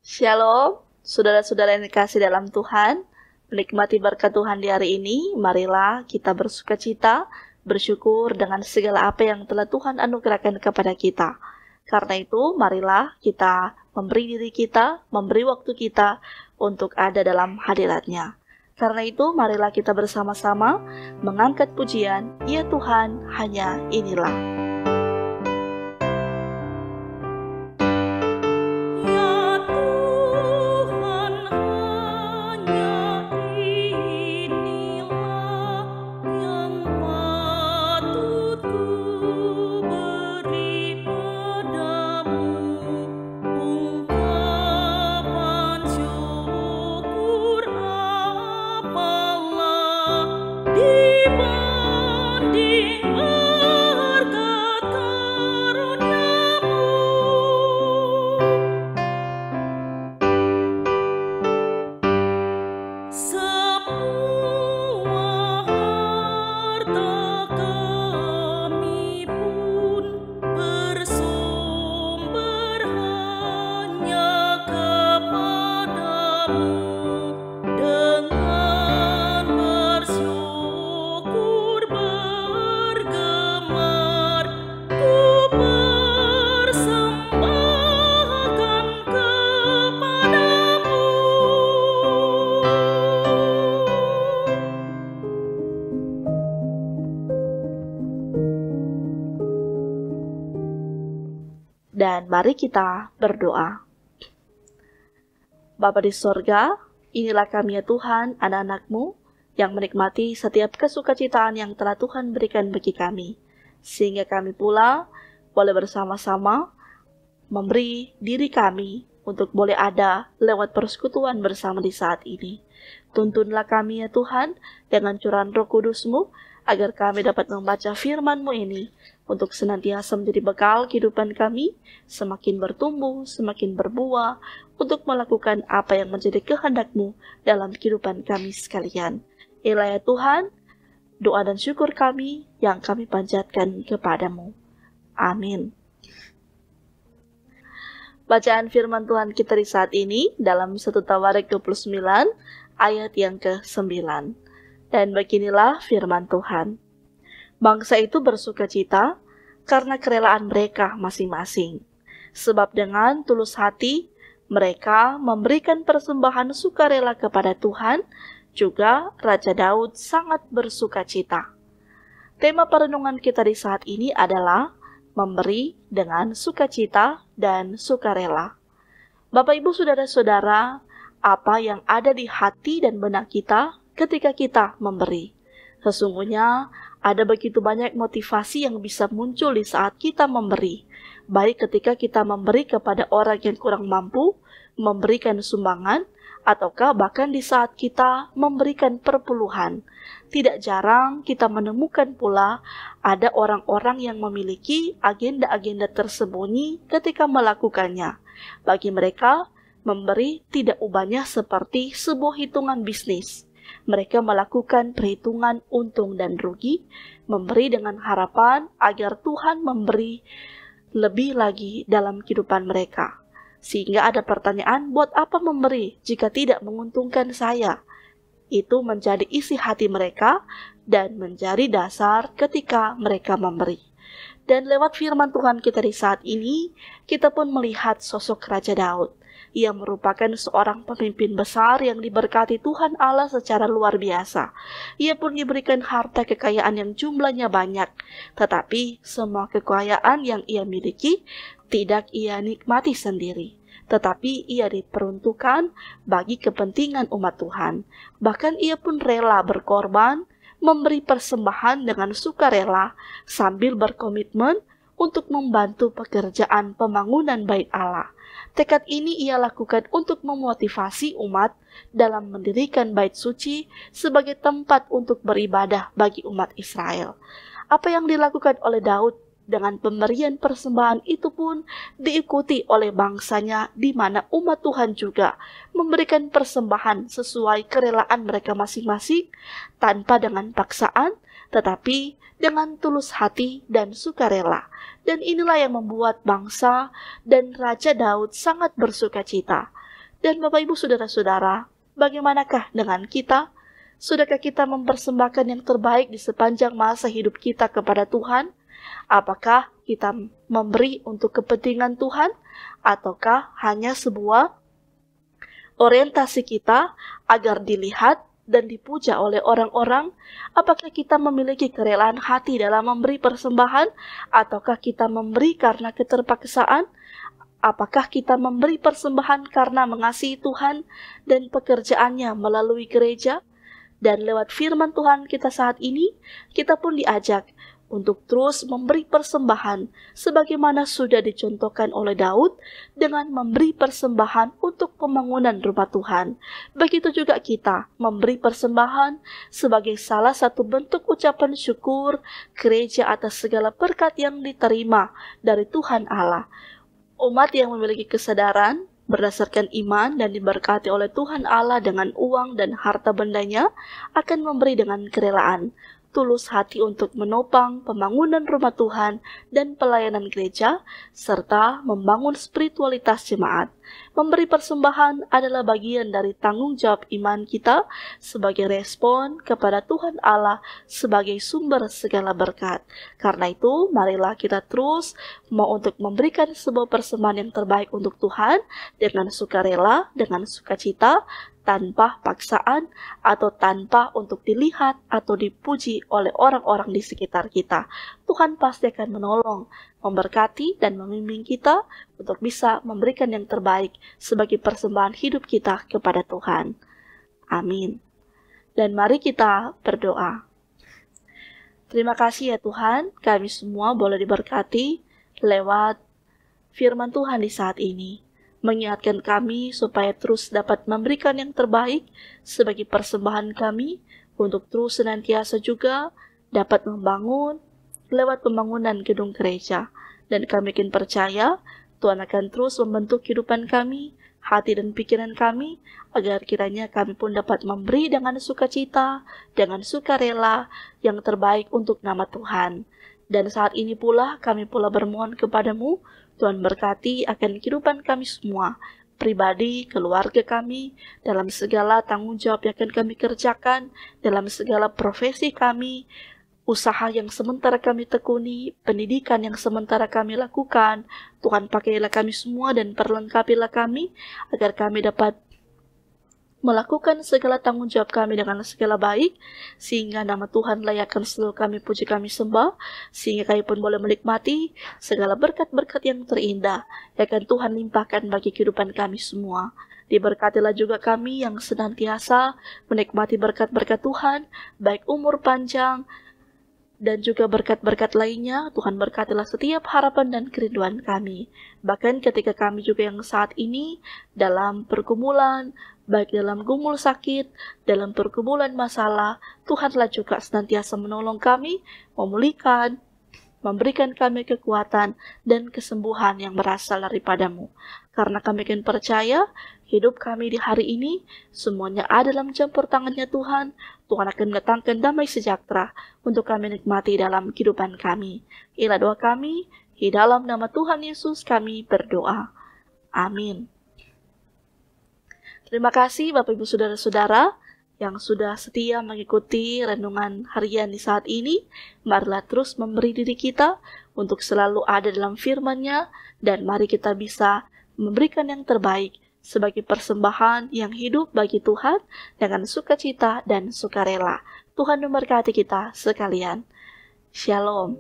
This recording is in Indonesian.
Shalom, saudara-saudara yang dikasih dalam Tuhan. Menikmati berkat Tuhan di hari ini, marilah kita bersukacita, bersyukur dengan segala apa yang telah Tuhan anugerahkan kepada kita. Karena itu, marilah kita memberi diri kita, memberi waktu kita untuk ada dalam hadirat-Nya. Karena itu, marilah kita bersama-sama mengangkat pujian, ya Tuhan, hanya inilah. Dan mari kita berdoa. Bapa di sorga, inilah kami ya Tuhan, anak-anak-Mu, yang menikmati setiap kesukacitaan yang telah Tuhan berikan bagi kami. Sehingga kami pula boleh bersama-sama memberi diri kami untuk boleh ada lewat persekutuan bersama di saat ini. Tuntunlah kami ya Tuhan dengan curahan Roh Kudus-Mu, agar kami dapat membaca firman-Mu ini untuk senantiasa menjadi bekal kehidupan kami, semakin bertumbuh, semakin berbuah, untuk melakukan apa yang menjadi kehendak-Mu dalam kehidupan kami sekalian. Inilah ya Tuhan, doa dan syukur kami yang kami panjatkan kepadamu. Amin. Bacaan firman Tuhan kita di saat ini dalam 1 Tawarik 29 ayat yang ke-9. Dan beginilah firman Tuhan. Bangsa itu bersukacita karena kerelaan mereka masing-masing. Sebab dengan tulus hati mereka memberikan persembahan sukarela kepada Tuhan, juga Raja Daud sangat bersukacita. Tema perenungan kita di saat ini adalah memberi dengan sukacita dan sukarela. Bapak, Ibu, saudara-saudara, apa yang ada di hati dan benak kita ketika kita memberi? Sesungguhnya ada begitu banyak motivasi yang bisa muncul di saat kita memberi. Baik ketika kita memberi kepada orang yang kurang mampu, memberikan sumbangan, ataukah bahkan di saat kita memberikan perpuluhan. Tidak jarang kita menemukan pula ada orang-orang yang memiliki agenda-agenda tersembunyi ketika melakukannya. Bagi mereka, memberi tidak ubahnya seperti sebuah hitungan bisnis. Mereka melakukan perhitungan untung dan rugi, memberi dengan harapan agar Tuhan memberi lebih lagi dalam kehidupan mereka. Sehingga ada pertanyaan, buat apa memberi jika tidak menguntungkan saya? Itu menjadi isi hati mereka dan menjadi dasar ketika mereka memberi. Dan lewat firman Tuhan kita di saat ini, kita pun melihat sosok Raja Daud. Ia merupakan seorang pemimpin besar yang diberkati Tuhan Allah secara luar biasa. Ia pun diberikan harta kekayaan yang jumlahnya banyak. Tetapi semua kekayaan yang ia miliki tidak ia nikmati sendiri, tetapi ia diperuntukkan bagi kepentingan umat Tuhan. Bahkan ia pun rela berkorban, memberi persembahan dengan sukarela, sambil berkomitmen untuk membantu pekerjaan pembangunan Bait Allah. Tekad ini ia lakukan untuk memotivasi umat dalam mendirikan Bait Suci sebagai tempat untuk beribadah bagi umat Israel. Apa yang dilakukan oleh Daud dengan pemberian persembahan itu pun diikuti oleh bangsanya, di mana umat Tuhan juga memberikan persembahan sesuai kerelaan mereka masing-masing, tanpa dengan paksaan, tetapi dengan tulus hati dan sukarela. Dan inilah yang membuat bangsa dan Raja Daud sangat bersukacita. Dan Bapak Ibu Saudara-saudara, bagaimanakah dengan kita? Sudahkah kita mempersembahkan yang terbaik di sepanjang masa hidup kita kepada Tuhan? Apakah kita memberi untuk kepentingan Tuhan? Ataukah hanya sebuah orientasi kita agar dilihat dan dipuja oleh orang-orang? Apakah kita memiliki kerelaan hati dalam memberi persembahan? Ataukah kita memberi karena keterpaksaan? Apakah kita memberi persembahan karena mengasihi Tuhan dan pekerjaannya melalui gereja? Dan lewat firman Tuhan kita saat ini, kita pun diajak untuk terus memberi persembahan sebagaimana sudah dicontohkan oleh Daud dengan memberi persembahan untuk pembangunan rumah Tuhan. Begitu juga kita memberi persembahan sebagai salah satu bentuk ucapan syukur gereja atas segala berkat yang diterima dari Tuhan Allah. Umat yang memiliki kesadaran berdasarkan iman dan diberkati oleh Tuhan Allah dengan uang dan harta bendanya akan memberi dengan kerelaan, tulus hati untuk menopang pembangunan rumah Tuhan dan pelayanan gereja, serta membangun spiritualitas jemaat. Memberi persembahan adalah bagian dari tanggung jawab iman kita sebagai respon kepada Tuhan Allah sebagai sumber segala berkat. Karena itu, marilah kita terus mau untuk memberikan sebuah persembahan yang terbaik untuk Tuhan dengan sukarela, dengan sukacita, tanpa paksaan atau tanpa untuk dilihat atau dipuji oleh orang-orang di sekitar kita. Tuhan pasti akan menolong, memberkati, dan membimbing kita untuk bisa memberikan yang terbaik sebagai persembahan hidup kita kepada Tuhan. Amin. Dan mari kita berdoa. Terima kasih ya Tuhan, kami semua boleh diberkati lewat firman Tuhan di saat ini. Mengingatkan kami supaya terus dapat memberikan yang terbaik sebagai persembahan kami untuk terus senantiasa juga dapat membangun lewat pembangunan gedung gereja. Dan kami yakin percaya Tuhan akan terus membentuk kehidupan kami, hati dan pikiran kami, agar kiranya kami pun dapat memberi dengan sukacita, dengan sukarela yang terbaik untuk nama Tuhan. Dan saat ini pula kami pula bermohon kepadamu, Tuhan berkati akan kehidupan kami semua, pribadi, keluarga kami, dalam segala tanggung jawab yang akan kami kerjakan, dalam segala profesi kami, usaha yang sementara kami tekuni, pendidikan yang sementara kami lakukan. Tuhan pakailah kami semua dan perlengkapilah kami, agar kami dapat melakukan segala tanggung jawab kami dengan segala baik, sehingga nama Tuhan layakkan selalu kami puji kami sembah, sehingga kami pun boleh menikmati segala berkat-berkat yang terindah yang akan Tuhan limpahkan bagi kehidupan kami semua. Diberkatilah juga kami yang senantiasa menikmati berkat-berkat Tuhan, baik umur panjang, dan juga berkat-berkat lainnya. Tuhan berkatilah setiap harapan dan kerinduan kami. Bahkan ketika kami juga yang saat ini dalam pergumulan, baik dalam gumul sakit, dalam pergumulan masalah, Tuhanlah juga senantiasa menolong kami, memulihkan, memberikan kami kekuatan dan kesembuhan yang berasal daripadamu. Karena kami akan percaya, hidup kami di hari ini, semuanya ada dalam campur tangannya Tuhan. Tuhan akan mendatangkan damai sejahtera untuk kami nikmati dalam kehidupan kami. Inilah doa kami, di dalam nama Tuhan Yesus kami berdoa. Amin. Terima kasih Bapak Ibu Saudara-saudara yang sudah setia mengikuti renungan harian di saat ini. Marilah terus memberi diri kita untuk selalu ada dalam firman-Nya, dan mari kita bisa memberikan yang terbaik sebagai persembahan yang hidup bagi Tuhan dengan sukacita dan sukarela. Tuhan memberkati kita sekalian. Shalom.